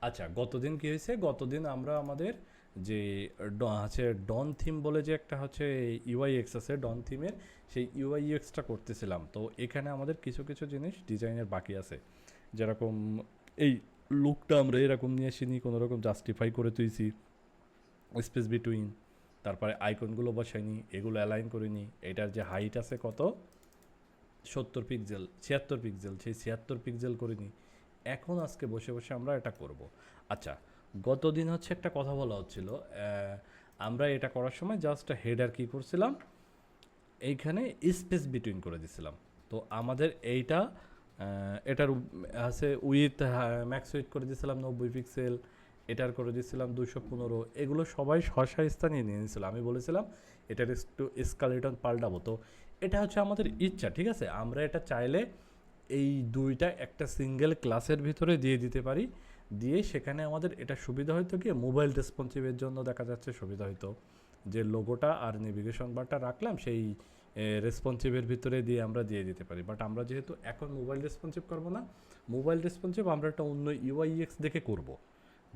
আচ্ছা, গতদিন কি হয়েছে? গতদিন আমরা আমাদের যে আছে ডন থিম বলে যে একটা হচ্ছে ইউআইএক্স আছে ডন থিমের, সেই ইউআইএক্সটা করতেছিলাম। তো এখানে আমাদের কিছু কিছু জিনিস ডিজাইনের বাকি আছে, যেরকম এই লুকটা আমরা এরকম নিয়ে আসিনি, কোনো রকম জাস্টিফাই করে তুইছি স্পেস বিটুইন, তারপরে আইকনগুলো বসাইনি, এগুলো অ্যালাইন করিনি। এটার যে হাইট আছে কত, 70 পিক্সেল, 76 পিক্সেল, সেই 76 পিক্সেল করিনি। এখন আজকে বসে বসে আমরা এটা করব। আচ্ছা, গতদিন হচ্ছে একটা কথা বলা হচ্ছিল, আমরা এটা করার সময় জাস্ট হেডার কী করছিলাম, এইখানে স্পেস বিটুইন করে দিছিলাম। তো আমাদের এইটা এটার আছে উইথ ম্যাক্স উইথ করে দিয়েছিলাম 90 পিক্সেল, এটার করে দিয়েছিলাম 215। এগুলো সবাই শশা স্থানে নিয়ে নিয়েছিল। আমি বলেছিলাম এটার একটু স্কালেটন পাল্টাবো। তো এটা হচ্ছে আমাদের ইচ্ছা, ঠিক আছে। আমরা এটা চাইলে এই দুইটা একটা সিঙ্গেল ক্লাসের ভিতরে দিয়ে দিতে পারি, দিয়ে সেখানে আমাদের এটা সুবিধা হয়তো কি মোবাইল রেসপন্সিভের জন্য দেখা যাচ্ছে সুবিধা হয়তো, যে লোগোটা আর নেভিগেশন বারটা রাখলাম সেই রেসপন্সিভের ভিতরে দিয়ে আমরা দিয়ে দিতে পারি। বাট আমরা যেহেতু এখন মোবাইল রেসপন্সিভ করবো না, মোবাইল রেসপন্সিভ আমরা একটা অন্য ইউআইএক্স দেখে করব,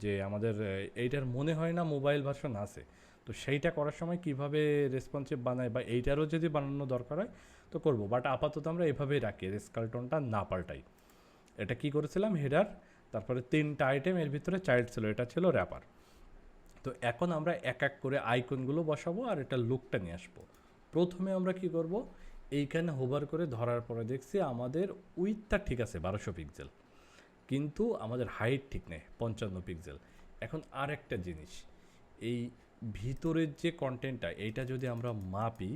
যে আমাদের এইটার মনে হয় না মোবাইল ভার্সন আছে। তো সেইটা করার সময় কিভাবে রেসপন্সিভ বানায় বা এইটারও যদি বানানো দরকার হয় তো করব। বাট আপাতত আমরা এভাবেই রাখি, স্কালটনটা না পাল্টাই। এটা কি করেছিলাম, হেডার, তারপরে 3টা আইটেম, এর ভিতরে চাইল্ড ছিল, এটা ছিল র্যাপার। তো এখন আমরা এক এক করে আইকনগুলো বসাবো আর এটা লুকটা নিয়ে আসবো। প্রথমে আমরা কি করব, এইখানে হোভার করে ধরার পরে দেখছি আমাদের উইথটা ঠিক আছে 1200 পিক্সেল, কিন্তু আমাদের হাইট ঠিক নেই 55 পিক্সেল। এখন আর একটা জিনিস, এই ভিতরের যে কন্টেন্টটা এইটা যদি আমরা মাপি,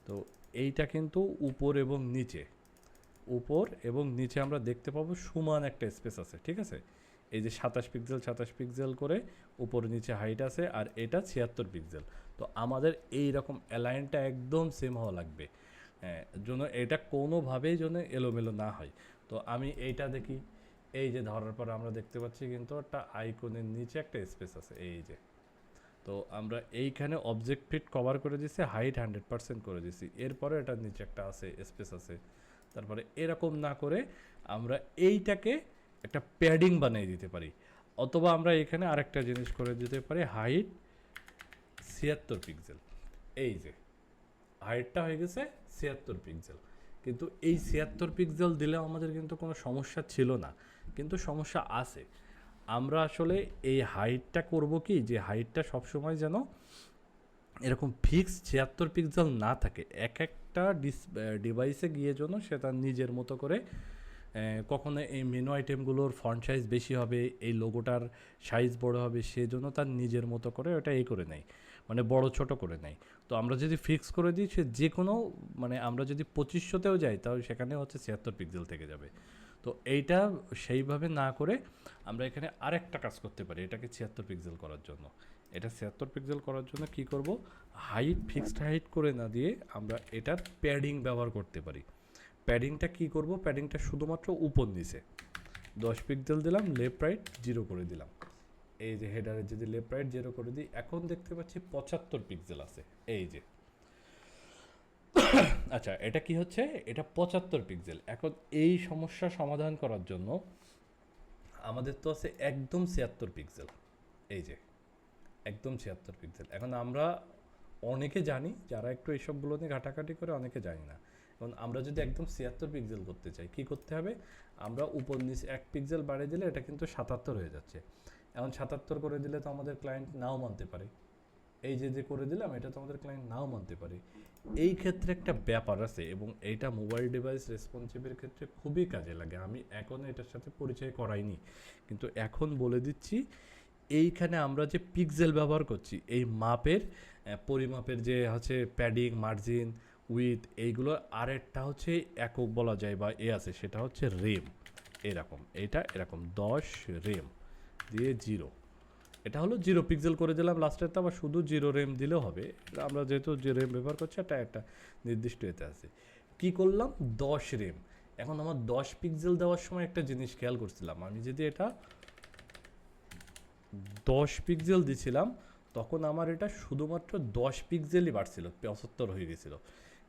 তো এইটা কিন্তু উপর এবং নিচে, উপর এবং নিচে আমরা দেখতে পাবো সমান একটা স্পেস আছে, ঠিক আছে। এই যে 27 পিক্সেল 27 পিক্সেল করে উপর নিচে হাইট আছে, আর এটা 76 পিক্সেল। তো আমাদের এই রকম অ্যালাইনটা একদম সেম হওয়া লাগবে, হ্যাঁ, জন্য এটা কোনোভাবেই যেন এলোমেলো না হয়। তো আমি এইটা দেখি, এই যে ধরার পর আমরা দেখতে পাচ্ছি কিন্তু একটা আইকনের নিচে একটা স্পেস আছে, এই যে। তো আমরা এইখানে অবজেক্ট ফিট কভার করে দিছি, হাইট 100% করে দিছি, এরপরে এটার নিচে একটা আছে স্পেস আছে। তারপরে এরকম না করে আমরা এইটাকে একটা প্যাডিং বানিয়ে দিতে পারি, অথবা আমরা এখানে আরেকটা জিনিস করে দিতে পারি, হাইট 76 পিক্সেল। এই যে হাইটটা হয়ে গেছে 76 পিক্সেল। কিন্তু এই 76 পিক্সেল দিলেও আমাদের কিন্তু কোনো সমস্যা ছিল না, কিন্তু সমস্যা আছে। আমরা আসলে এই হাইটটা করব কি, যে হাইটটা সবসময় যেন এরকম ফিক্স 76 পিক্সেল না থাকে, এক একটা ডিভাইসে গিয়ে যেন সে তার নিজের মতো করে কখনো এই মেনু আইটেমগুলোর ফন্ট সাইজ বেশি হবে, এই লোগোটার সাইজ বড় হবে, সেজন্য তার নিজের মতো করে ওটা এই করে নেয়, মানে বড় ছোট করে নেয়। তো আমরা যদি ফিক্স করে দিই, সে যে কোনো, মানে আমরা যদি 2500তেও যাই তাহলে সেখানে হচ্ছে 76 পিক্সেল থেকে যাবে। তো এইটা সেইভাবে না করে আমরা এখানে আরেকটা কাজ করতে পারি, এটাকে 76 পিক্সেল করার জন্য। এটা 76 পিক্সেল করার জন্য কি করব, হাইট ফিক্সড হাইট করে না দিয়ে আমরা এটার প্যাডিং ব্যবহার করতে পারি। প্যাডিংটা কি করব, প্যাডিংটা শুধুমাত্র উপর নিচে 10 পিক্সেল দিলাম, লেফট রাইট 0 করে দিলাম। এই যে হেডারে যদি লেফট রাইট 0 করে দিই, এখন দেখতে পাচ্ছি 75 পিক্সেল আছে, এই যে। আচ্ছা, এটা কি হচ্ছে, এটা 75 পিক্সেল। এখন এই সমস্যা সমাধান করার জন্য আমাদের তো আছে একদম 76 পিক্সেল, এই যে একদম 76 পিক্সেল। এখন আমরা অনেকে জানি, যারা একটু এইসবগুলো নিয়ে ঘাটাঘাটি করে, অনেকে জানি না। এখন আমরা যদি একদম 76 পিক্সেল করতে চাই, কী করতে হবে, আমরা উপর নিচে 1 পিক্সেল বাড়িয়ে দিলে এটা কিন্তু 77 হয়ে যাচ্ছে। এখন 77 করে দিলে তো আমাদের ক্লায়েন্ট নাও মানতে পারে, এই যে যে করে দিলাম এটা তো আমাদের ক্লায়েন্ট নাও মানতে পারে। এই ক্ষেত্রে একটা ব্যাপার আছে, এবং এইটা মোবাইল ডিভাইস রেসপন্সিভের ক্ষেত্রে খুবই কাজে লাগে। আমি এখনও এটার সাথে পরিচয় করাইনি, কিন্তু এখন বলে দিচ্ছি। এইখানে আমরা যে পিক্সেল ব্যবহার করছি, এই মাপের পরিমাপের যে হচ্ছে প্যাডিং, মার্জিন, উইথ, এইগুলোর আরেকটা হচ্ছে একক বলা যায় বা আছে, সেটা হচ্ছে রেম। এরকম এটা এরকম 10 রেম দিয়ে 0, এটা হলো 0 পিক্সেল করে দিলাম লাস্টেরটা, আবার শুধু 0 রেম দিলেও হবে। আমরা যেহেতু যে রেম ব্যবহার করছি এটা একটা নির্দিষ্ট এতে আছে। কী করলাম, 10 রেম। এখন আমার 10 পিক্সেল দেওয়ার সময় একটা জিনিস খেয়াল করছিলাম, আমি যদি এটা 10 পিক্সেল দিছিলাম, তখন আমার এটা শুধুমাত্র 10 পিক্সেলই বাড়ছিল, 75 হয়ে গেছিলো।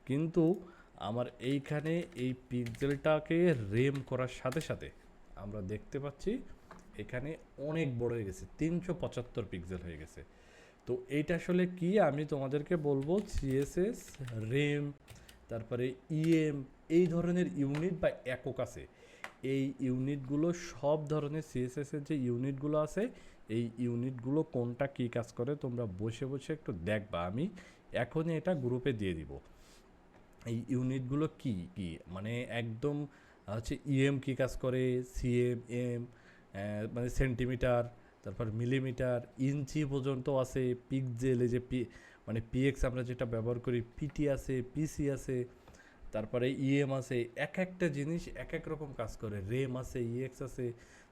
কিন্তু আমার এইখানে এই পিক্সেলটাকে রেম করার সাথে সাথে আমরা দেখতে পাচ্ছি এখানে অনেক বড় হয়ে গেছে, 375 পিক্সেল হয়ে গেছে। তো এইটা আসলে কি আমি তোমাদেরকে বলবো, সিএসএস, রেম, তারপরে ইএম, এই ধরনের ইউনিট বা একক আছে। এই ইউনিটগুলো সব ধরনের সিএসএস এর যে ইউনিটগুলো আছে, এই ইউনিটগুলো কোনটা কী কাজ করে তোমরা বসে বসে একটু দেখবা, আমি এখনই এটা গ্রুপে দিয়ে দিব। এই ইউনিটগুলো কি কি মানে একদম হচ্ছে ইএম কী কাজ করে, সিএম, এম মানে সেন্টিমিটার, তারপর মিলিমিটার, ইঞ্চি পর্যন্ত আছে, পিক্সেল, এই যে মানে পিএক্স আমরা যেটা ব্যবহার করি, পিটি আছে, পিসি আছে, তারপরে ইএম আছে। এক একটা জিনিস এক এক রকম কাজ করে, রেম আছে, ইএক্স আছে।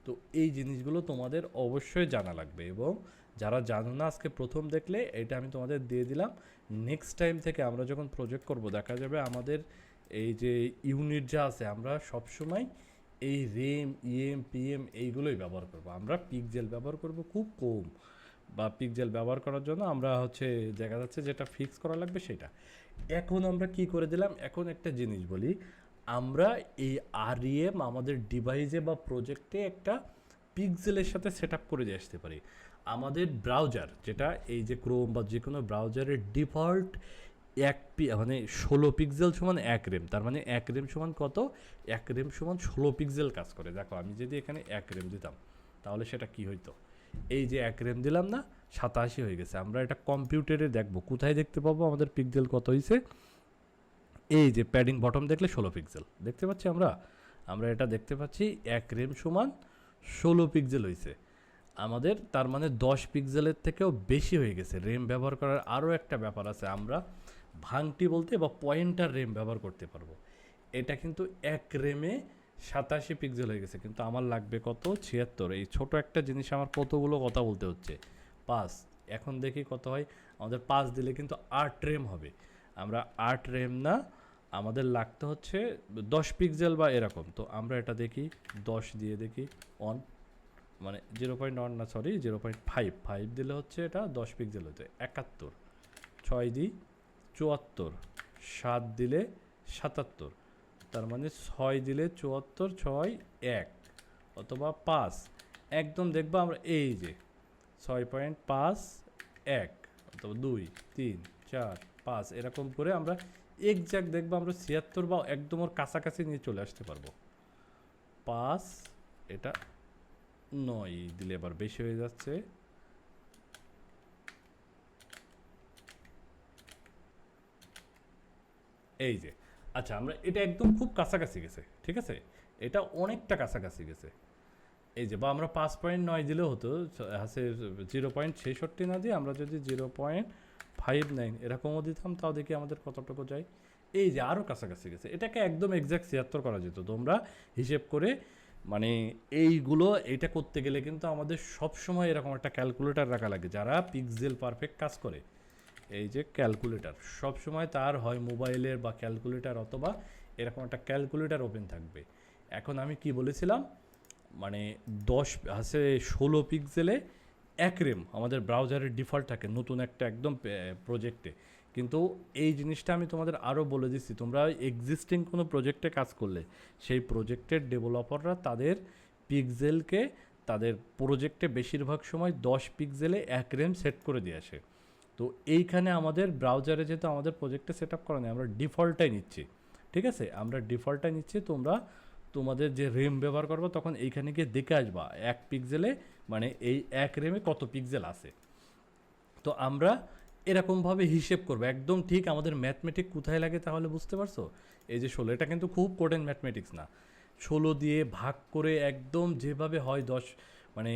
তো এই জিনিসগুলো তোমাদের অবশ্যই জানা লাগবে, এবং যারা জানো না আজকে প্রথম দেখলে এটা আমি তোমাদের দিয়ে দিলাম। নেক্সট টাইম থেকে আমরা যখন প্রজেক্ট করব দেখা যাবে আমাদের এই যে ইউনিট যা আছে আমরা সবসময় এই রেম, ইএম, পিএম এইগুলোই ব্যবহার করব। আমরা পিক্সেল ব্যবহার করব খুব কম, বা পিক্সেল ব্যবহার করার জন্য আমরা হচ্ছে দেখা যাচ্ছে যেটা ফিক্স করা লাগবে সেটা। এখন আমরা কি করে দিলাম, এখন একটা জিনিস বলি, আমরা এই আরইএম আমাদের ডিভাইসে বা প্রজেক্টে একটা পিক্সেলের সাথে সেট আপ করে দিয়ে আসতে পারি। আমাদের ব্রাউজার যেটা এই যে ক্রোম বা যে কোনো ব্রাউজারের ডিফল্ট মানে 16 পিক্সেল সমান 1 রেম, তার মানে 1 রেম সমান কত, 1 রেম সমান 16 পিক্সেল কাজ করে। দেখো আমি যদি এখানে 1 রেম দিতাম তাহলে সেটা কি হইতো, এই যে 1 রেম দিলাম না, 87 হয়ে গেছে। আমরা এটা কম্পিউটারে দেখবো, কোথায় দেখতে পাবো আমাদের পিক্সেল কত হয়েছে, এই যে প্যাডিং বটম দেখলে 16 পিক্সেল দেখতে পাচ্ছি আমরা। আমরা এটা দেখতে পাচ্ছি 1 রেম সমান 16 পিক্সেল হয়েছে আমাদের, তার মানে 10 পিক্সেলের থেকেও বেশি হয়ে গেছে। রেম ব্যবহার করার আরও একটা ব্যাপার আছে, আমরা ভাঙটি বলতে বা পয়েন্টার রেম ব্যবহার করতে পারবো। এটা কিন্তু 1 রেমে 87 পিক্সেল হয়ে গেছে, কিন্তু আমার লাগবে কত, 76। এই ছোট একটা জিনিস আমার কতগুলো কথা বলতে হচ্ছে, 5। এখন দেখি কত হয়, আমাদের 5 দিলে কিন্তু 8 রেম হবে। আমরা 8 রেম না, আমাদের লাগতে হচ্ছে 10 পিক্সেল বা এরকম। তো আমরা এটা দেখি 10 দিয়ে দেখি, অন, মানে 0.1 না, সরি 0.5 দিলে হচ্ছে এটা 10 পিক্সেল হতো, 71। 6 দিই 74, 7 দিলে 77, তার মানে 6 দিলে 74, 6 1 অথবা 5, একদম দেখবো আমরা এই যে 6.5 1 অথবা 2 3 4 5 এরকম করে আমরা এক্সাক্ট দেখবো আমরা 76 বা একদম ওর কাছাকাছি নিয়ে চলে আসতে পারবো। 5, এটা 9 দিলে এবার বেশি হয়ে যাচ্ছে, এই যে। আচ্ছা আমরা এটা একদম খুব কাছাকাছি গেছে, ঠিক আছে, এটা অনেকটা কাছাকাছি গেছে। এই যে, বা আমরা 5.9 দিলেও হতো, আছে 0.66 না দিয়ে আমরা যদি 0.59 এরকমও দিতাম, তাও দেখি আমাদের কতটুকু যায়। এই যে আরও কাছাকাছি গেছে, এটাকে একদম এক্স্যাক্ট 76 করা যেত। তোমরা হিসেব করে মানে এইগুলো এটা করতে গেলে কিন্তু আমাদের সব সময় এরকম একটা ক্যালকুলেটর রাখা লাগে, যারা পিক্সেল পারফেক্ট কাজ করে। এই যে ক্যালকুলেটর সব সময় তার হয় মোবাইলের বা ক্যালকুলেটর, অথবা এরকম একটা ক্যালকুলেটর ওপেন থাকবে। এখন আমি কি বলেছিলাম, মানে 10 আছে 16 পিক্সেলে 1 রেম আমাদের ব্রাউজারের ডিফল্ট থাকে নতুন একটা একদম প্রজেক্টে। কিন্তু এই জিনিসটা আমি তোমাদের আরও বলে দিচ্ছি, তোমরা এক্সিস্টিং কোনো প্রজেক্টে কাজ করলে সেই প্রজেক্টের ডেভেলপাররা তাদের পিক্সেলকে তাদের প্রজেক্টে বেশিরভাগ সময় 10 পিক্সেলে 1 রেম সেট করে দিয়ে আসে। তো এইখানে আমাদের ব্রাউজারে যেহেতু আমাদের প্রজেক্টে সেট আপ করা নেই, আমরা ডিফল্টটাই নিচ্ছি, ঠিক আছে, আমরা ডিফল্টটাই নিচ্ছি। তোমরা তোমাদের যে রেম ব্যবহার করবো তখন এইখানে গিয়ে দেখে আসবা 1 পিক্সেলে মানে এই 1 রেমে কত পিক্সেল আছে। তো আমরা এরকমভাবে হিসেব করবো একদম ঠিক, আমাদের ম্যাথমেটিক কোথায় লাগে তাহলে বুঝতে পারছো। এই যে 16, এটা কিন্তু খুব কোটেন ম্যাথমেটিক্স না, 16 দিয়ে ভাগ করে একদম যেভাবে হয় 10 মানে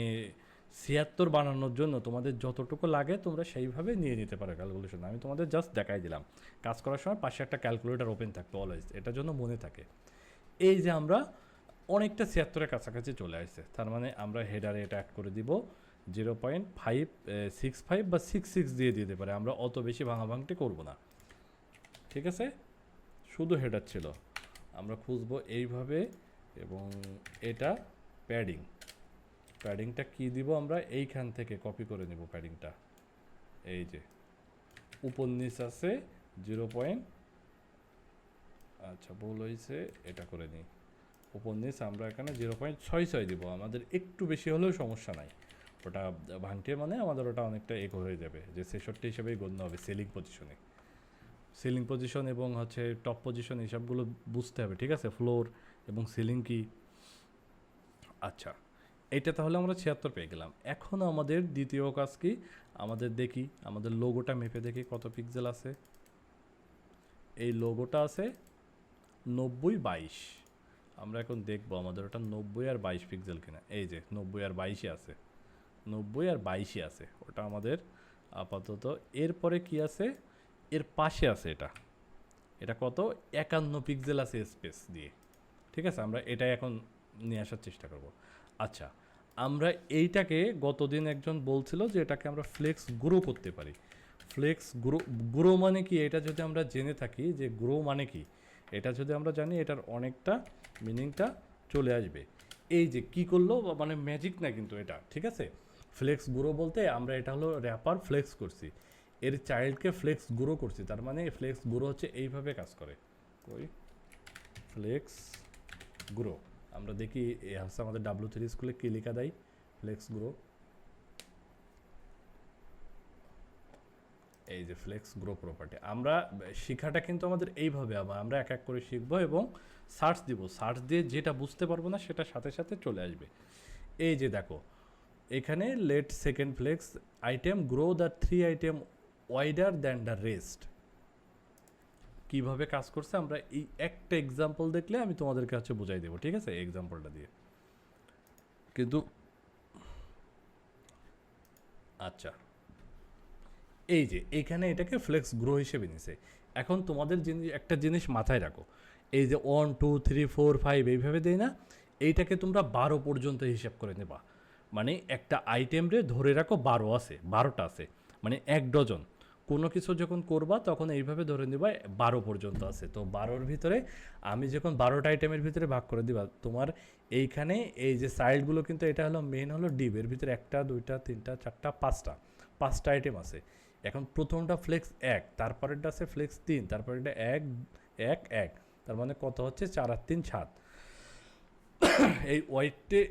76 বানানোর জন্য তোমাদের যতটুকু লাগে তোমরা সেইভাবে নিয়ে নিতে পারো ক্যালকুলেশন। আমি তোমাদের জাস্ট দেখাই দিলাম, কাজ করার সময় পাশে একটা ক্যালকুলেটর ওপেন থাকতো অলওয়েজ, এটার জন্য মনে থাকে। এই যে আমরা অনেকটা 76-এর কাছাকাছি চলে আসছে, তার মানে আমরা হেডারে এটা অ্যাড করে দিব 0.565 বা 66 দিয়ে দিতে পারে, আমরা অত বেশি ভাঙাভাঙটি করব না, ঠিক আছে। শুধু হেডার ছিল, আমরা খুঁজবো এইভাবে। এবং এটা প্যাডিং, প্যাডিংটা কি দিব, আমরা এইখান থেকে কপি করে নেব প্যাডিংটা। এই যে উপর নিচ আছে 0. আচ্ছা ভুল হয়েছে, এটা করে নিই উপর নিচ আমরা এখানে 0.66 দিব, আমাদের একটু বেশি হলেও সমস্যা নাই, ওটা ভাঙতে মানে আমাদের ওটা অনেকটা হয়ে যাবে, যে 66 হিসেবেই গণ্য হবে সিলিং পজিশনে। সিলিং পজিশন এবং হচ্ছে টপ পজিশন এইসবগুলো বুঝতে হবে, ঠিক আছে, ফ্লোর এবং সিলিং কি। আচ্ছা, এটা তাহলে আমরা 76 পেয়ে গেলাম। এখন আমাদের দ্বিতীয় কাজ কি, আমাদের দেখি আমাদের লোগোটা মেপে দেখি কত পিক্সেল আছে। এই লোগোটা আছে 90/22। আমরা এখন দেখবো আমাদের ওটা 90/22 পিক্সেল কিনা। এই যে 90/22 আছে, 90/22 আছে, ওটা আমাদের আপাতত। এরপরে কি আছে, এর পাশে আছে এটা, এটা কত 51 পিক্সেল আছে স্পেস দিয়ে, ঠিক আছে। আমরা এটাই এখন নিয়ে আসার চেষ্টা করব। আচ্ছা, আমরা এইটাকে গতদিন একজন বলছিল যে এটাকে আমরা ফ্লেক্স গ্রো করতে পারি। ফ্লেক্স গ্রো, গ্রো মানে কি এটা যদি আমরা জেনে থাকি যে গ্রো মানে কি, এটা যদি আমরা জানি এটার অনেকটা মিনিংটা চলে আসবে। এই যে কি করলো, মানে ম্যাজিক না কিন্তু এটা, ঠিক আছে। ফ্লেক্স গ্রো বলতে আমরা এটা হলো র্যাপার ফ্লেক্স করছি, এর চাইল্ডকে ফ্লেক্স গ্রো করছি, তার মানে ফ্লেক্স গ্রো হচ্ছে এইভাবে কাজ করে। ওই ফ্লেক্স গ্রো আমরা দেখি হচ্ছে আমাদের W3 স্কুলে কী লেখা দেয়, ফ্লেক্স গ্রো। এই যে ফ্লেক্স গ্রো প্রপার্টি, আমরা শেখাটা কিন্তু আমাদের এইভাবে আমরা এক এক করে শিখবো এবং সার্চ দিব, সার্চ দিয়ে যেটা বুঝতে পারবো না সেটা সাথে সাথে চলে আসবে। এই যে দেখো এখানে let second flex item grow the 3 item wider than the rest. কীভাবে কাজ করছে আমরা এই একটা এক্সাম্পল দেখলে আমি তোমাদেরকে হচ্ছে বোঝাই দেবো, ঠিক আছে, এই এক্সাম্পলটা দিয়ে কিন্তু। আচ্ছা, এই যে এইখানে এটাকে ফ্লেক্স গ্রো হিসেবে নিছে। এখন তোমাদের একটা জিনিস মাথায় রাখো, এই যে 1 2 3 4 5 এইভাবে দেয় না, এইটাকে তোমরা 12 পর্যন্ত হিসাব করে নেবা। মানে একটা আইটেম রে ধরে রাখো 12 আছে, 12টা আছে, মানে 1 ডজন। কোনো কিছু যখন করবা তখন এইভাবে ধরে নিবা 12 পর্যন্ত আছে। তো 12-র ভিতরে আমি যখন 12টা আইটেমের ভিতরে ভাগ করে দিবা, তোমার এইখানে এই যে সাইডগুলো কিন্তু এটা হলো মেন হলো ডিপ, এর ভিতরে 1টা 2টা 3টা 4টা 5টা আইটেম আছে। এখন প্রথমটা ফ্লেক্স 1, তারপরেরটা আছে ফ্লেক্স 3, তারপরেরটা 1 1 1, তার মানে কত হচ্ছে 4 আর 3 7। এই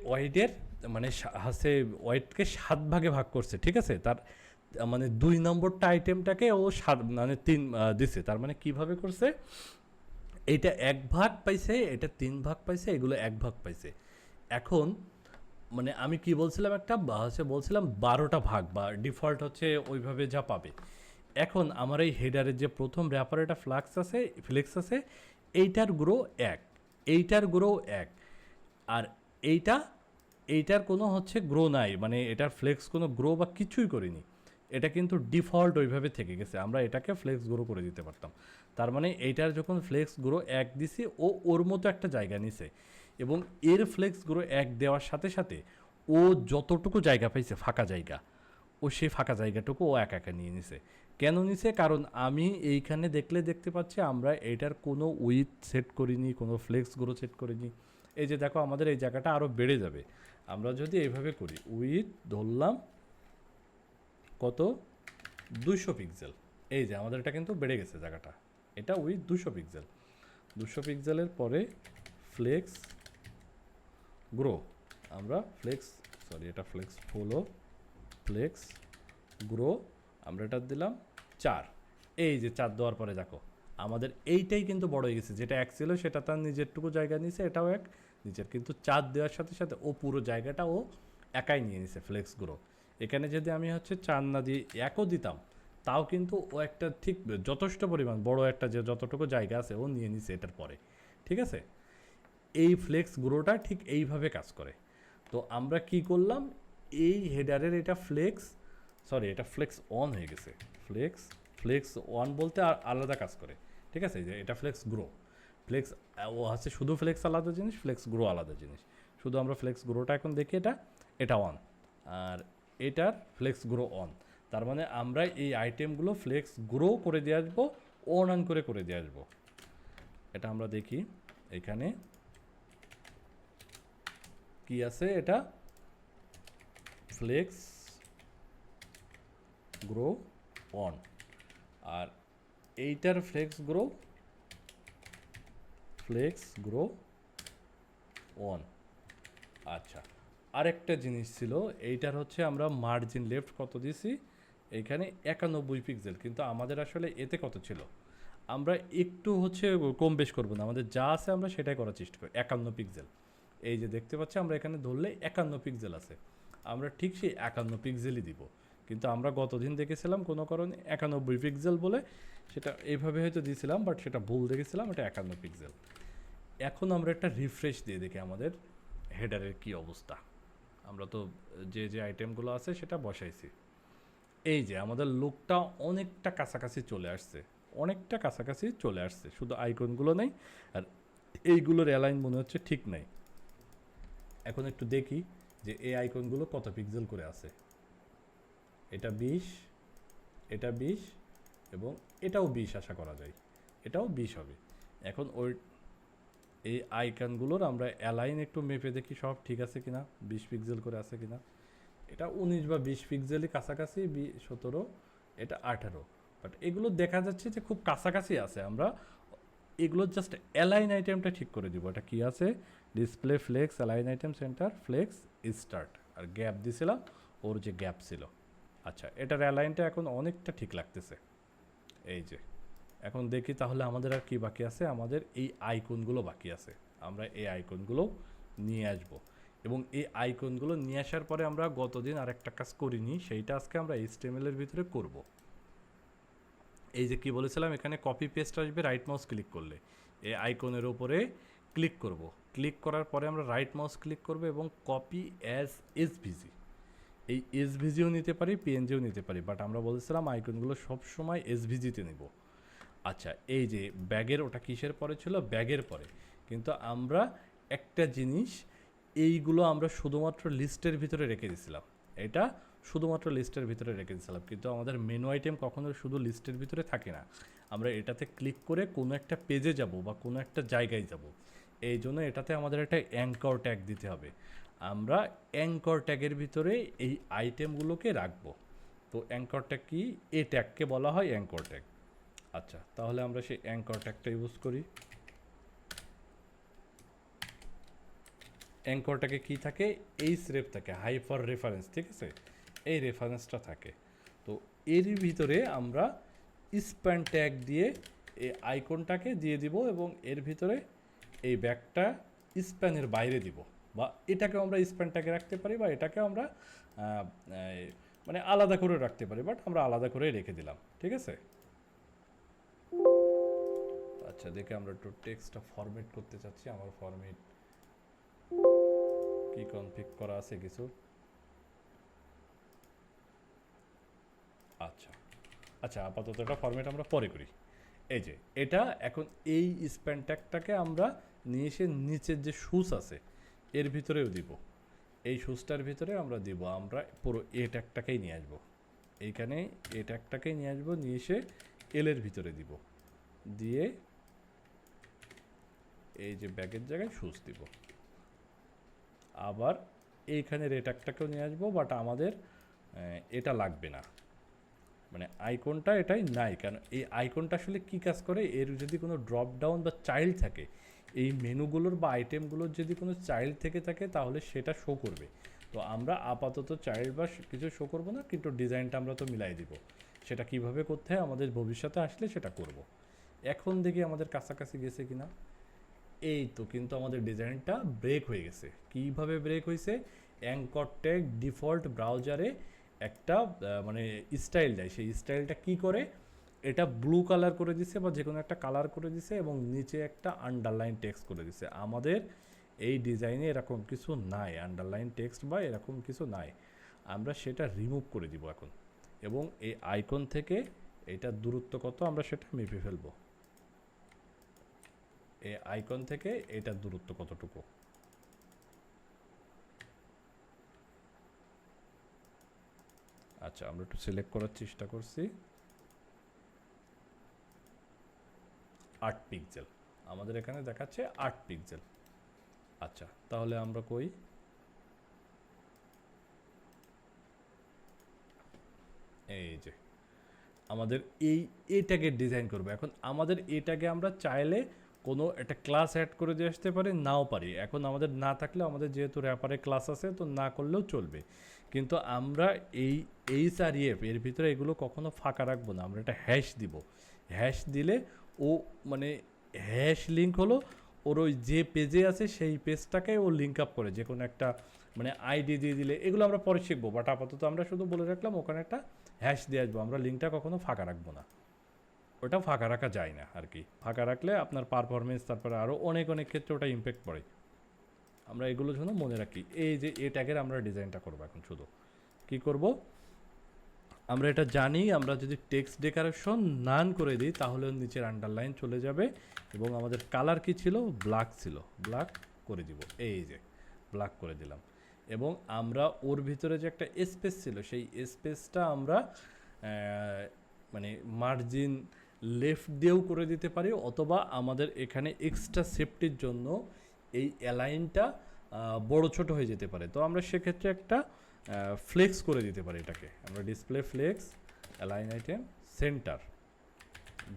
ওয়াইডের মানে হচ্ছে ওয়াইডকে 7 ভাগে ভাগ করছে, ঠিক আছে। তার মানে 2 নম্বরটা আইটেমটাকে ও 7 মানে 3 দিছে, তার মানে কিভাবে করছে, এইটা 1 ভাগ পাইছে, এটা 3 ভাগ পাইছে, এগুলো 1 ভাগ পাইছে। এখন মানে আমি কি বলছিলাম, একটা হচ্ছে বলছিলাম 12টা ভাগ বা ডিফল্ট হচ্ছে ওইভাবে যা পাবে। এখন আমার এই হেডারের যে প্রথম র্যাপার এটা ফ্লেক্স আছে, এইটার গ্রো 1, এইটার গ্রো 1, আর এইটার কোনো হচ্ছে গ্রো নাই, মানে এটার ফ্লেক্স কোনো গ্রো বা কিছুই করিনি, এটা কিন্তু ডিফল্ট ওইভাবে থেকে গেছে। আমরা এটাকে ফ্লেক্স গ্রো করে দিতে পারতাম। তার মানে এইটার যখন ফ্লেক্স গ্রো 1 দিছি, ও ওর মতো একটা জায়গা নিছে, এবং এর ফ্লেক্স গ্রো 1 দেওয়ার সাথে সাথে ও যতটুকু জায়গা পাইছে ফাঁকা জায়গা, ও সেই ফাঁকা জায়গাটুকু ও একা একা নিয়ে নিছে। কেন নিছে, কারণ আমি এইখানে দেখতে পাচ্ছি আমরা এটার কোনো উইথ সেট করিনি, কোনো ফ্লেক্স গ্রো সেট করিনি। এই যে দেখো আমাদের এই জায়গাটা আরও বেড়ে যাবে আমরা যদি এইভাবে করি। উইথ ধরলাম কত 200 পিক্সেল, এই যে আমাদের এটা কিন্তু বেড়ে গেছে জায়গাটা, এটা উইথ 200 পিক্সেল। 200 পিক্সেলের পরে ফ্লেক্স গ্রো, আমরা এটা ফ্লেক্স হলো ফ্লেক্স গ্রো, আমরা এটা দিলাম 4। এই যে 4 দেওয়ার পরে দেখো আমাদের এইটাই কিন্তু বড় হয়ে গেছে, যেটা 1 ছিল সেটা তার নিজেরটুকু জায়গা নিছে, এটাও 1 নিজের, কিন্তু 4 দেওয়ার সাথে সাথে ও পুরো জায়গাটা ও একাই নিয়ে নিছে ফ্লেক্স গ্রো। এখানে যদি আমি হচ্ছে 4 না দিয়ে 1ও দিতাম, তাও কিন্তু ও একটা ঠিক যথেষ্ট পরিমাণ বড় একটা যে যতটুকু জায়গা আছে ও নিয়ে নিছে এটার পরে, ঠিক আছে। এই ফ্লেক্স গ্রোটা ঠিক এইভাবে কাজ করে। তো আমরা কি করলাম, এই হেডারের এটা ফ্লেক্স অন হয়ে গেছে। ফ্লেক্স অন বলতে আর আলাদা কাজ করে, ঠিক আছে। যে এটা ফ্লেক্স গ্রো, ও হচ্ছে শুধু ফ্লেক্স আলাদা জিনিস, ফ্লেক্স গ্রো আলাদা জিনিস। শুধু আমরা ফ্লেক্স গ্রোটা এখন দেখি, এটা অন, আর এটার ফ্লেক্স গ্রো অন। তার মানে আমরা এই আইটেমগুলো ফ্লেক্স গ্রো করে দিয়ে আসবো, অন করে দিয়ে আসবো। এটা আমরা দেখি এখানে কি আছে, এটা ফ্লেক্স গ্রো অন, আর এইটার ফ্লেক্স গ্রো 1। আচ্ছা, আরেকটা জিনিস ছিল, এইটার হচ্ছে আমরা মার্জিন লেফট কত দিছি, এখানে 91 পিক্সেল, কিন্তু আমাদের আসলে এতে কত ছিল, আমরা একটু হচ্ছে কম বেশ করবো না, আমাদের যা আছে আমরা সেটাই করার চেষ্টা করি। 51 পিক্সেল, এই যে দেখতে পাচ্ছি আমরা এখানে ধরলে 51 পিক্সেল আছে, আমরা ঠিক সেই 51 পিক্সেলই দিব। কিন্তু আমরা গতদিন দেখেছিলাম কোনো কারণে 91 পিক্সেল বলে সেটা এইভাবে হয়তো দিয়েছিলাম, বাট সেটা ভুল দেখেছিলাম, এটা 51 পিক্সেল। এখন আমরা একটা রিফ্রেশ দিয়ে দেখি আমাদের হেডারের কি অবস্থা। আমরা তো যে যে আইটেমগুলো আছে সেটা বসাইছি। এই যে আমাদের লুকটা অনেকটা কাছাকাছি চলে আসছে, অনেকটা কাছাকাছি চলে আসছে, শুধু আইকনগুলো নেই আর এইগুলোর অ্যালাইন মনে হচ্ছে ঠিক নাই। এখন একটু দেখি যে এই আইকনগুলো কত পিক্সেল করে আছে। এটা 20, এটা 20 এবং এটাও 20 আশা করা যায়, এটাও 20 হবে। এখন ওই এই আইকনগুলোর আমরা অ্যালাইন একটু মেপে দেখি সব ঠিক আছে কিনা, 20 পিক্সেল করে আছে কিনা। এটা 19 বা 20 পিক্সেলই কাছাকাছি, 17, এটা 18, বাট এগুলো দেখা যাচ্ছে যে খুব কাছাকাছি আছে। আমরা এগুলো জাস্ট অ্যালাইন আইটেমটা ঠিক করে দিব। এটা কি আছে, display flex align item center flex start, আর গ্যাপ দিছিলাম ওর যে গ্যাপ ছিল। আচ্ছা, এটার অ্যালাইনটা এখন অনেকটা ঠিক লাগতেছে। এই যে এখন দেখি তাহলে আমাদের আর কি বাকি আছে, আমাদের এই আইকনগুলো বাকি আছে। আমরা এই আইকনগুলো নিয়ে আসব, এবং এই আইকনগুলো নিয়ে আসার পরে আমরা গতদিন আরেকটা কাজ করিনি, সেইটা আজকে আমরা HTML এর ভিতরে করব। এই যে কি বলেছিলাম, এখানে কপি পেস্ট আসবে, রাইট মাউস ক্লিক করলে এই আইকনের উপরে ক্লিক করব, ক্লিক করার পরে আমরা রাইট মাউস ক্লিক করব এবং কপি অ্যাজ এসভিজি, এই এসভিজিও নিতে পারি, পিএনজিও নিতে পারি, বাট আমরা বলেছিলাম আইকনগুলো সবসময় এসভিজিতে নেব। আচ্ছা, এই যে ব্যাগের, ওটা কিসের পরে ছিল, ব্যাগের পরে, কিন্তু আমরা একটা জিনিস, এইগুলো আমরা শুধুমাত্র লিস্টের ভিতরে রেখে দিয়েছিলাম, এটা শুধুমাত্র লিস্টের ভিতরে রেখে দিয়েছিলাম, কিন্তু আমাদের মেনু আইটেম কখনো শুধু লিস্টের ভিতরে থাকে না। আমরা এটাতে ক্লিক করে কোনো একটা পেজে যাব বা কোনো একটা জায়গায় যাব, এই জন্য এটাতে আমাদের একটা অ্যাঙ্কর ট্যাগ দিতে হবে। আমরা অ্যাঙ্কর ট্যাগের ভিতরে এই আইটেমগুলোকে রাখবো। তো অ্যাঙ্কর ট্যাগ কি, এই ট্যাগকে বলা হয় অ্যাঙ্কর ট্যাগ। আচ্ছা, তাহলে আমরা সেই অ্যাঙ্কর ট্যাগটা ইউজ করি। অ্যাঙ্করটাকে কি থাকে, এই স্রেফ থাকে, হাইপার রেফারেন্স, ঠিক আছে, এই রেফারেন্সটা থাকে। তো এর ভিতরে আমরা স্প্যান ট্যাগ দিয়ে এই আইকনটাকে দিয়ে দিব, এবং এর ভিতরে এই ব্যাগটা স্প্যানের বাইরে দিব, বা এটাকেও আমরা স্প্যান ট্যাগে রাখতে পারি, বা এটাকে আমরা মানে আলাদা করে রাখতে পারি, বাট আমরা আলাদা করে রেখে দিলাম, ঠিক আছে। আচ্ছা, দেখে আমরা একটু টেক্সটটা ফরম্যাট করতে চাচ্ছি, আমার ফরম্যাট কি কনফিগ করা আছে কিছু। আচ্ছা আচ্ছা, আপাতত এটা ফরম্যাট আমরা পরে করি। এই যে এটা এখন এই স্প্যান ট্যাগটাকে আমরা নিয়ে এসে নিচের যে শুজ আছে এর ভিতরেও দিব, এই শুজটার ভিতরে আমরা দিব, আমরা পুরো এ ট্যাগটাকেই নিয়ে আসবো, এইখানে এ ট্যাগটাকেই নিয়ে আসবো, নিয়ে এসে এলের ভিতরে দিব, দিয়ে এই যে ব্যাগের জায়গায় শুজ দিব। আবার এইখানের এ ট্যাগটাকেও নিয়ে আসবো, বাট আমাদের এটা লাগবে না, মানে আইকনটা এটাই নাই, কারণ এই আইকনটা আসলে কী কাজ করে, এর যদি কোনো ড্রপ ডাউন বা চাইল্ড থাকে, এই মেনুগুলোর বা আইটেমগুলোর যদি কোনো চাইল্ড থেকে থাকে তাহলে সেটা শো করবে। তো আমরা আপাতত চাইল্ড বা কিছু শো করবো না, কিন্তু ডিজাইনটা আমরা তো মিলাই দিব, সেটা কিভাবে করতে হয় আমাদের ভবিষ্যতে আসলে সেটা করব। এখন দেখি আমাদের কাছাকাছি গেছে কিনা। এই তো, কিন্তু আমাদের ডিজাইনটা ব্রেক হয়ে গেছে। কিভাবে ব্রেক হয়েছে, অ্যাঙ্কর ট্যাগ ডিফল্ট ব্রাউজারে একটা মানে স্টাইল দেয়, সেই স্টাইলটা কি করে, এটা ব্লু কালার করে দিছে বা যে কোনো একটা কালার করে দিছে, এবং নিচে একটা আন্ডারলাইন টেক্সট করে দিছে। আমাদের এই ডিজাইনে এরকম কিছু নাই, আন্ডারলাইন টেক্সট বা এরকম কিছু নাই, আমরা সেটা রিমুভ করে দিব এখন, এবং এই আইকন থেকে এটার দূরত্ব কত আমরা সেটা মেপে ফেলবো, এই আইকন থেকে এটার দূরত্ব কতটুকু। আচ্ছা, আমরা একটু সিলেক্ট করার চেষ্টা করছি, 8 পিক্সেল আমাদের এখানে দেখাচ্ছে, 8 পিক্সেল। আচ্ছা, তাহলে আমরা কই, এই যে আমাদের এই এটাকে ডিজাইন করবো। এখন আমাদের এটাকে আমরা চাইলে কোনো একটা ক্লাস অ্যাড করে দিয়ে আসতে পারি, নাও পারি। এখন আমাদের না থাকলে আমাদের যেহেতু র্যাপারে ক্লাস আছে তো না করলেও চলবে, কিন্তু আমরা এই এইচ আর ইএফ এর ভিতরে এগুলো কখনো ফাঁকা রাখবো না, আমরা একটা হ্যাশ দিব। হ্যাশ দিলে ও মানে হ্যাশ লিঙ্ক হলো ওর ওই যে পেজে আছে সেই পেজটাকে ও লিঙ্ক আপ করে যে কোনো একটা মানে আইডি দিয়ে দিলে, এগুলো আমরা পরে শিখবো, বাট আপাতত আমরা শুধু বলে রাখলাম ওখানে একটা হ্যাশ দিয়ে আসবো, আমরা লিঙ্কটা কখনো ফাঁকা রাখবো না, ওটা ফাঁকা রাখা যায় না আর কি। ফাঁকা রাখলে আপনার পারফরমেন্স তারপরে আরও অনেক অনেক ক্ষেত্রে ওটা ইম্প্যাক্ট পড়ে। আমরা এগুলো জন্য মনে রাখি। এই যে এ ট্যাগের আমরা ডিজাইনটা করবো এখন, শুধু কি করব, আমরা এটা জানি, আমরা যদি টেক্সট ডেকোরেশন নান করে দিই তাহলে নিচের আন্ডারলাইন চলে যাবে, এবং আমাদের কালার কি ছিল, ব্ল্যাক ছিল, ব্ল্যাক করে দিব, এই যে ব্ল্যাক করে দিলাম। এবং আমরা ওর ভিতরে যে একটা স্পেস ছিল সেই স্পেসটা আমরা মানে মার্জিন লেফট দিয়েও করে দিতে পারি, অথবা আমাদের এখানে এক্সট্রা সেফটির জন্য এই অ্যালাইনটা বড় ছোট হয়ে যেতে পারে, তো আমরা সেক্ষেত্রে একটা ফ্লেক্স করে দিতে পারি এটাকে। আমরা display flex, align item, centre,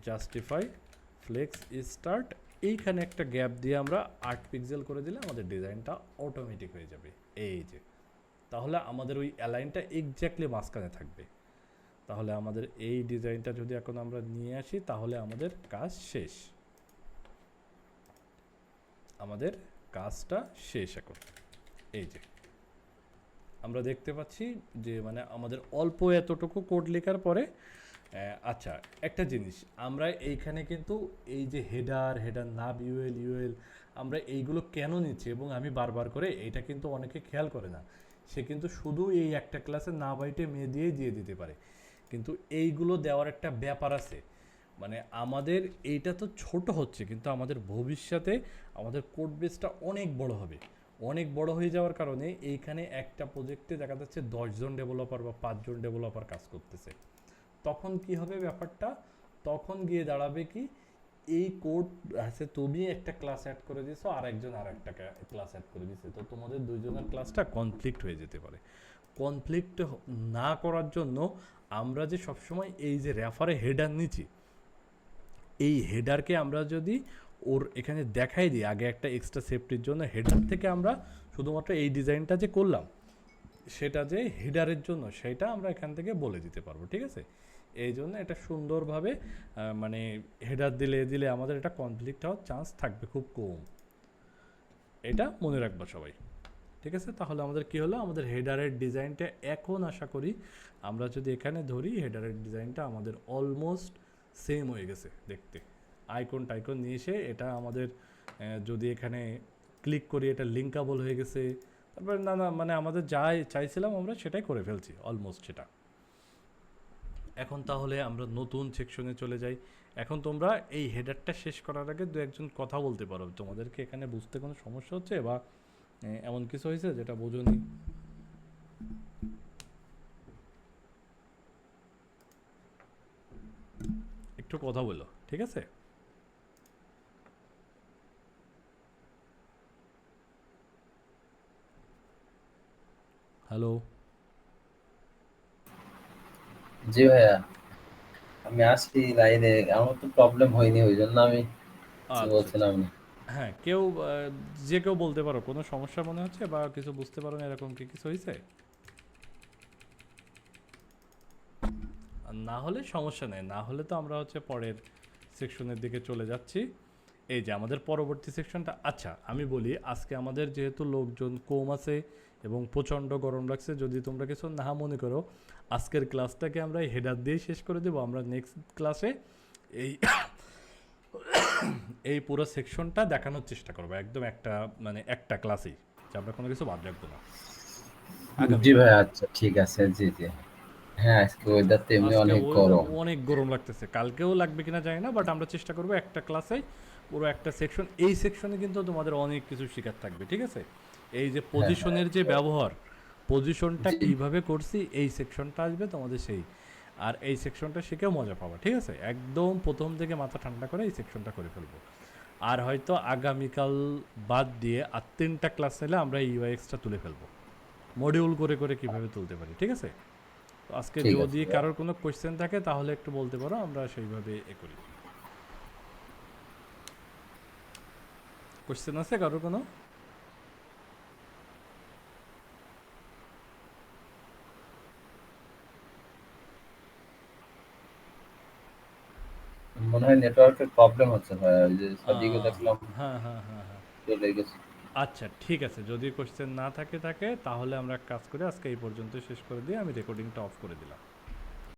justify, flex start, এইখানে একটা গ্যাপ দিয়ে আমরা 8 পিক্সেল করে দিলে আমাদের ডিজাইনটা অটোমেটিক হয়ে যাবে। এই যে তাহলে আমাদের ওই অ্যালাইনটা এক্স্যাক্টলি মাঝখানে থাকবে। তাহলে আমাদের এই ডিজাইনটা যদি এখন আমরা নিয়ে আসি তাহলে আমাদের কাজ শেষ, আমাদের কাজটা শেষ এখন। এই যে আমরা দেখতে পাচ্ছি যে মানে আমাদের অল্প এতটুকু কোড লেখার পরে আচ্ছা একটা জিনিস, আমরা এইখানে কিন্তু এই যে হেডার নাব ইউএল আমরা এইগুলো কেন নিচ্ছি, এবং আমি বারবার করে এইটা কিন্তু অনেকে খেয়াল করে না, সে কিন্তু শুধু এই একটা ক্লাসে না বাইটে মেয়ে দিয়ে দিতে পারে, কিন্তু এইগুলো দেওয়ার একটা ব্যাপার আছে। মানে আমাদের এইটা তো ছোট হচ্ছে, কিন্তু আমাদের ভবিষ্যতে আমাদের কোড বেসটা অনেক বড় হবে। অনেক বড় হয়ে যাওয়ার কারণে এইখানে একটা প্রজেক্টে দেখা যাচ্ছে 10 জন ডেভেলপার বা 5 জন ডেভেলপার কাজ করতেছে, তখন কি হবে ব্যাপারটা, তখন গিয়ে দাঁড়াবে কি, এই কোড আছে তুমি একটা ক্লাস অ্যাড করে দিয়েছো আর একজন আর একটা ক্লাস অ্যাড করে দিয়েছে, তো তোমাদের দুইজনের ক্লাসটা কনফ্লিক্ট হয়ে যেতে পারে। কনফ্লিক্ট না করার জন্য আমরা যে সবসময় এই যে রেফারে হেডার নিচ্ছি, এই হেডারকে আমরা যদি ওর এখানে দেখাই দিই আগে একটা এক্সট্রা সেফটির জন্য, হেডার থেকে আমরা শুধুমাত্র এই ডিজাইনটা যে করলাম সেটা যে হেডারের জন্য সেটা আমরা এখান থেকে বলে দিতে পারবো, ঠিক আছে। এই জন্য এটা সুন্দরভাবে মানে হেডার দিলে আমাদের এটা কনফ্লিক্ট হওয়ার চান্স থাকবে খুব কম, এটা মনে রাখবো সবাই, ঠিক আছে। তাহলে আমাদের কি হলো, আমাদের হেডারের ডিজাইনটা এখন আশা করি আমরা যদি এখানে ধরি হেডারের ডিজাইনটা আমাদের অলমোস্ট সেম হয়ে গেছে দেখতে, আইকন টাইকন নিয়ে এসে এটা আমাদের যদি এখানে ক্লিক করি এটা লিঙ্কাবল হয়ে গেছে, তারপরে না মানে আমাদের যাই চাইছিলাম আমরা সেটাই করে ফেলছি অলমোস্ট সেটা। এখন তাহলে আমরা নতুন সেকশনে চলে যাই। এখন তোমরা এই হেডারটা শেষ করার আগে দু একজন কথা বলতে পারো, তোমাদেরকে এখানে বুঝতে কোনো সমস্যা হচ্ছে বা এমন কিছু হয়েছে যেটা বোঝোনি? একটু কথা বলো, ঠিক আছে। হ্যালো। জি ভাইয়া, আমি আসছি লাইনে। আমার তো প্রবলেম হয়নি, ওই জন্য আমি কিছু আচ্ছা আচ্ছা, বলছিলাম না। হ্যাঁ কেউ যে কেউ বলতে পারো, কোনো সমস্যা মনে হচ্ছে বা কিছু বুঝতে পারো না এরকম কি কিছু হয়েছে? আর না হলে সমস্যা নেই, না হলে তো আমরা হচ্ছে পরের সেকশনের দিকে চলে যাচ্ছি। এই যে আমাদের পরবর্তী সেকশনটা, আচ্ছা আমি বলি আজকে আমাদের যেহেতু লোকজন কম আছে এবং প্রচণ্ড গরম লাগছে, যদি তোমরা কিছু না মনে করো আজকের ক্লাসটাকে আমরা হেডার দিয়ে শেষ করে দেবো। আমরা নেক্সট ক্লাসে এই এই পুরো সেকশনটা দেখানোর চেষ্টা করবো একদম একটা মানে একটা ক্লাসেই, যে আমরা কোনো কিছু বাদ রাখবো না জি আগামীকাল। ভাইয়া, আচ্ছা ঠিক আছে। জি জি। হ্যাঁ, আজকে ওয়েদার তো এমনি আজকে অনেক ওয়েদার গরম। অনেক গরম লাগতেছে, কালকেও লাগবে কিনা জানি না, বাট আমরা চেষ্টা করবো একটা ক্লাসে পুরো একটা সেকশন, এই সেকশনে কিন্তু তোমাদের অনেক কিছু শেখার থাকবে, ঠিক আছে। এই যে হ্যাঁ হ্যাঁ। পজিশনের যে ব্যবহার, পজিশনটা জি কিভাবে করছি এই সেকশনটা আসবে তোমাদের সেই, আর এই সেকশনটা শিখেও মজা পাবা, ঠিক আছে। একদম প্রথম থেকে মাথা ঠান্ডা করে এই সেকশনটা করে ফেলবো। আর হয়তো আগামীকাল বাদ দিয়ে আর 3টা ক্লাস নিলে আমরা এই ইউআইএক্সটা তুলে ফেলবো, মডিউল করে করে কিভাবে তুলতে পারি, ঠিক আছে। তো আজকে ঠিক আছে যদি ভাইয়া। কারোর কোনো কোয়েশ্চেন থাকে তাহলে একটু বলতে পারো, আমরা সেইভাবে এ করি। কোশ্চেন আছে কারো কোনো? মনে হয় নেটওয়ার্কের প্রবলেম হচ্ছে ভাইয়া, ওই যে সাদিকে আহ, দেখলাম হ্যাঁ হ্যাঁ হ্যাঁ হ্যাঁ। চলে গেছে। আচ্ছা ঠিক আছে, যদি কোশ্চেন না থাকে তাহলে আমরা এক কাজ করি, আজকে এই পর্যন্ত শেষ করে দিয়ে আমি রেকর্ডিংটা অফ করে দিলাম।